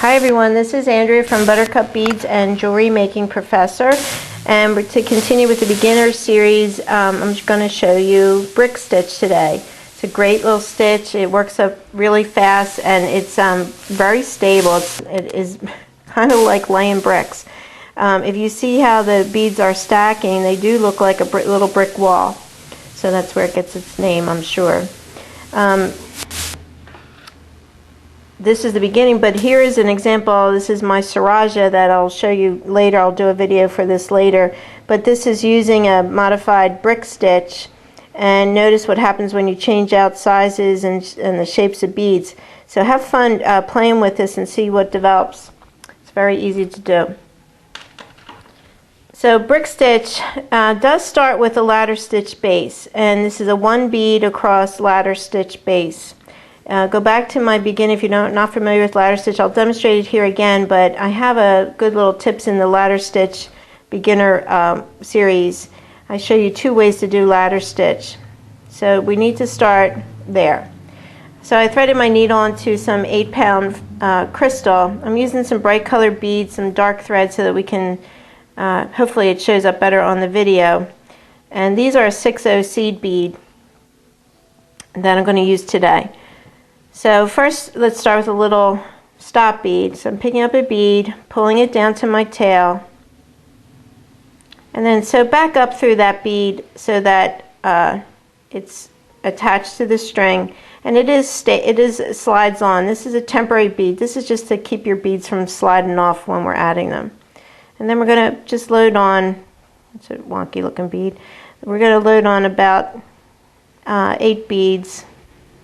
Hi everyone, this is Andrea from Buttercup Beads and Jewelry Making Professor, and to continue with the beginner series, I'm just going to show you brick stitch today. It's a great little stitch. It works up really fast and it's very stable. It is kind of like laying bricks. If you see how the beads are stacking, they do look like a little brick wall. So that's where it gets its name, I'm sure. This is the beginning, but here is an example. This is my serraja that I'll show you later. I'll do a video for this later. But this is using a modified brick stitch. And notice what happens when you change out sizes and the shapes of beads. So have fun playing with this and see what develops. It's very easy to do. So brick stitch does start with a ladder stitch base. And this is a 1 bead across ladder stitch base. Go back to my beginning if you're not familiar with ladder stitch. I'll demonstrate it here again, but I have a good little tips in the ladder stitch beginner series. I show you 2 ways to do ladder stitch. So we need to start there. So I threaded my needle onto some 8-pound crystal. I'm using some bright colored beads, some dark thread so that we can, hopefully it shows up better on the video. And these are a 6/0 seed bead that I'm going to use today. So first, let's start with a little stop bead. So I'm picking up a bead, pulling it down to my tail, and then sew back up through that bead so that it's attached to the string, and it is slides on. This is a temporary bead. This is just to keep your beads from sliding off when we're adding them. And then we're going to just load on. It's a wonky looking bead. We're going to load on about 8 beads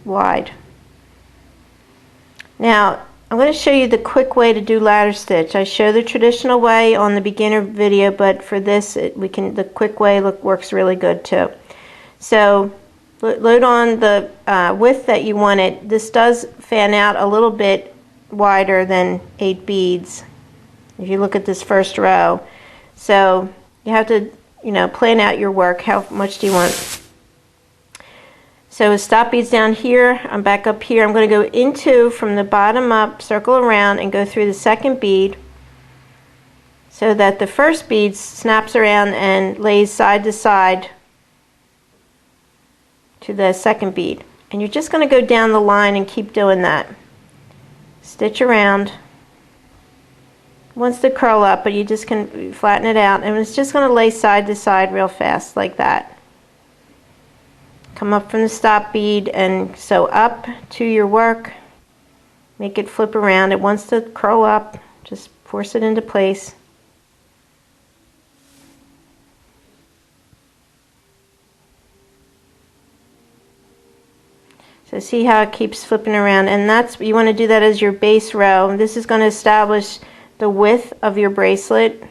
wide. Now, I'm going to show you the quick way to do ladder stitch. I show the traditional way on the beginner video, but for this, the quick way works really good too. So, load on the width that you want it. This does fan out a little bit wider than 8 beads, if you look at this first row. So, you have to, plan out your work. How much do you want? So stop beads down here, I'm back up here. I'm going to go into, from the bottom up, circle around and go through the second bead so that the first bead snaps around and lays side to side to the second bead. And you're just going to go down the line and keep doing that. Stitch around. It wants to curl up, but you just can flatten it out, and it's just going to lay side to side real fast like that. Come up from the stop bead and sew up to your work. Make it flip around. It wants to curl up. Just force it into place. So see how it keeps flipping around, and you want to do that as your base row. This is going to establish the width of your bracelet.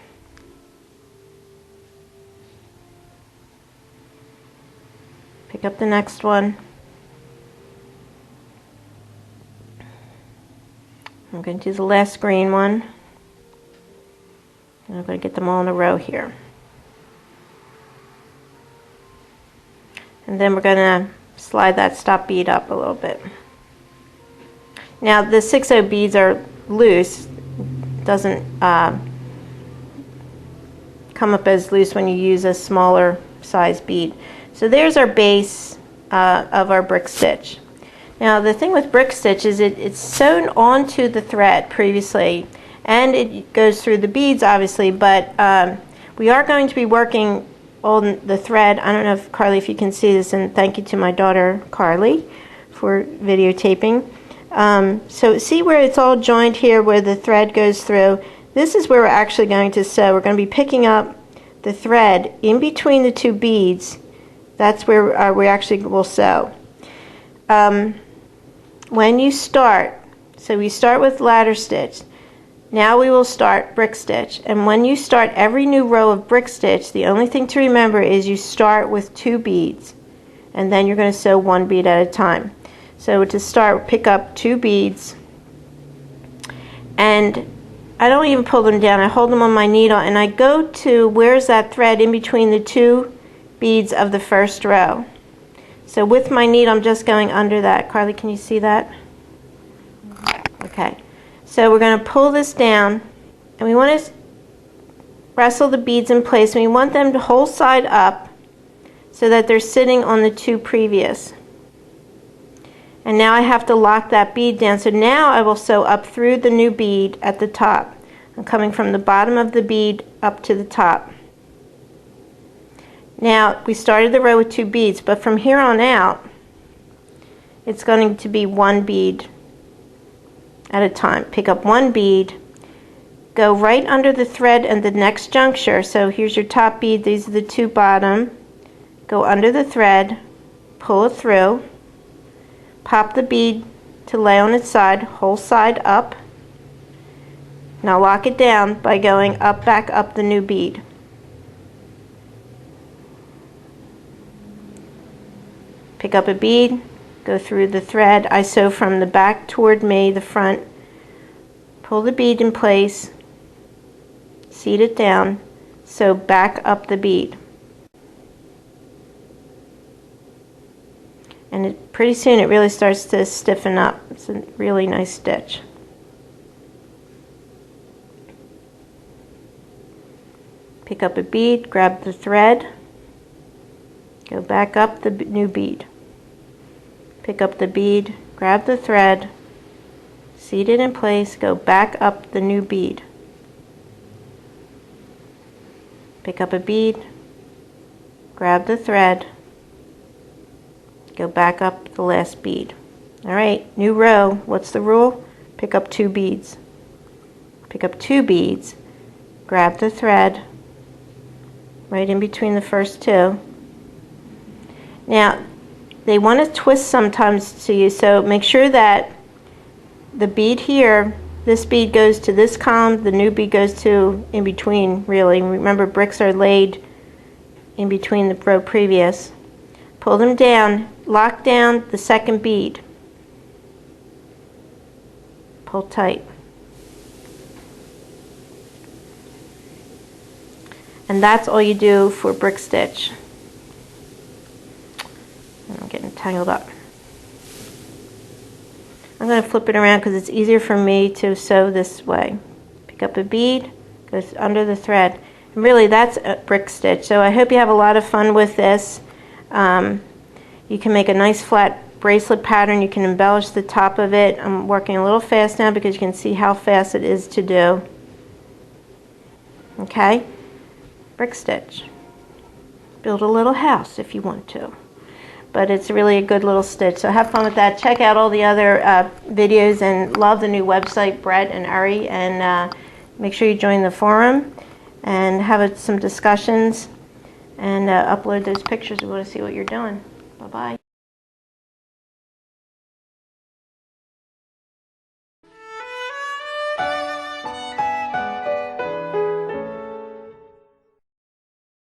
Pick up the next one. I'm going to do the last green one. And I'm going to get them all in a row here. And then we're going to slide that stop bead up a little bit. Now the 6/0 beads are loose. It doesn't come up as loose when you use a smaller size bead. So there's our base of our brick stitch. Now the thing with brick stitch is it's sewn onto the thread previously, and it goes through the beads obviously, but we are going to be working on the thread. I don't know if Carly, if you can see this, and thank you to my daughter Carly for videotaping. So see where it's all joined here where the thread goes through? This is where we're actually going to sew. We're going to be picking up the thread in between the 2 beads. That's where we actually will sew. When you start, so we start with ladder stitch. Now we will start brick stitch. And when you start every new row of brick stitch, the only thing to remember is you start with 2 beads. And then you're going to sew 1 bead at a time. So to start, pick up 2 beads. And I don't even pull them down. I hold them on my needle and I go to where's that thread in between the 2 beads of the first row. So with my needle I'm just going under that. Carly, can you see that? Okay. So we're going to pull this down, and we want to wrestle the beads in place, and we want them to whole side up so that they're sitting on the two previous. And now I have to lock that bead down. So now I will sew up through the new bead at the top. I'm coming from the bottom of the bead up to the top. Now we started the row with 2 beads, but from here on out it's going to be 1 bead at a time. Pick up 1 bead, go right under the thread and the next juncture. So here's your top bead, these are the 2 bottom. Go under the thread, pull it through, pop the bead to lay on its side, whole side up. Now lock it down by going up, back up the new bead. Pick up a bead, go through the thread. I sew from the back toward me, the front. Pull the bead in place, seat it down, sew back up the bead. And pretty soon it really starts to stiffen up. It's a really nice stitch. Pick up a bead, grab the thread, go back up the new bead. Pick up the bead, grab the thread, seat it in place, go back up the new bead. Pick up a bead, grab the thread, go back up the last bead. Alright, new row. What's the rule? Pick up 2 beads. Pick up 2 beads, grab the thread right in between the first 2. Now they want to twist sometimes to you, so make sure that the bead here, this bead goes to this column, the new bead goes to in between, really. Remember, bricks are laid in between the row previous. Pull them down, lock down the second bead. Pull tight. And that's all you do for brick stitch. I'm getting tangled up. I'm going to flip it around because it's easier for me to sew this way. Pick up a bead, goes under the thread. And really, that's a brick stitch. So I hope you have a lot of fun with this. You can make a nice flat bracelet pattern. You can embellish the top of it. I'm working a little fast now because you can see how fast it is to do. Okay? Brick stitch. Build a little house if you want to. But it's really a good little stitch. So have fun with that. Check out all the other videos, and love the new website, Brett and Ari. And make sure you join the forum and have some discussions, and upload those pictures. We want to see what you're doing. Bye-bye.